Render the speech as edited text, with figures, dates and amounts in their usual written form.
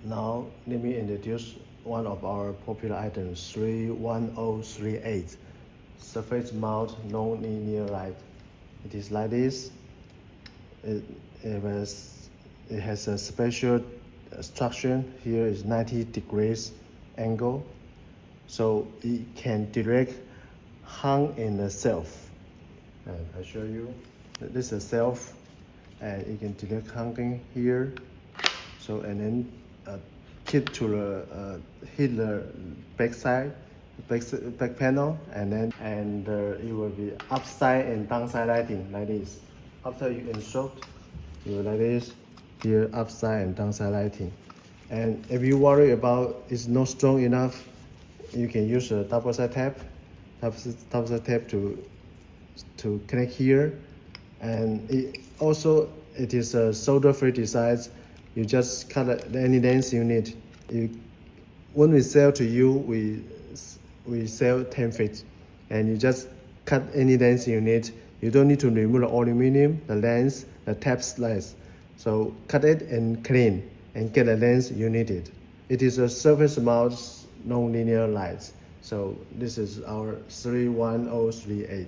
Now, let me introduce one of our popular items, 31038, surface mount non-linear light. It is like this. It has a special structure. Here is 90 degrees angle, so it can direct hang in the shelf. And I show you. This is a shelf, and you can direct hanging here. So and then hit the back side, back panel, and it will be upside and downside lighting like this. After you install, you will like this. Here upside and downside lighting. And if you worry about it's not strong enough, you can use a double side tape to connect here. And it is a solder free design. You just cut any length you need. When we sell to you, we sell 10 feet, and you just cut any length you need. You don't need to remove the aluminum, the lens, the tap slice. So cut it and clean and get the length you needed. It is a surface mount non-linear light. So this is our 31038.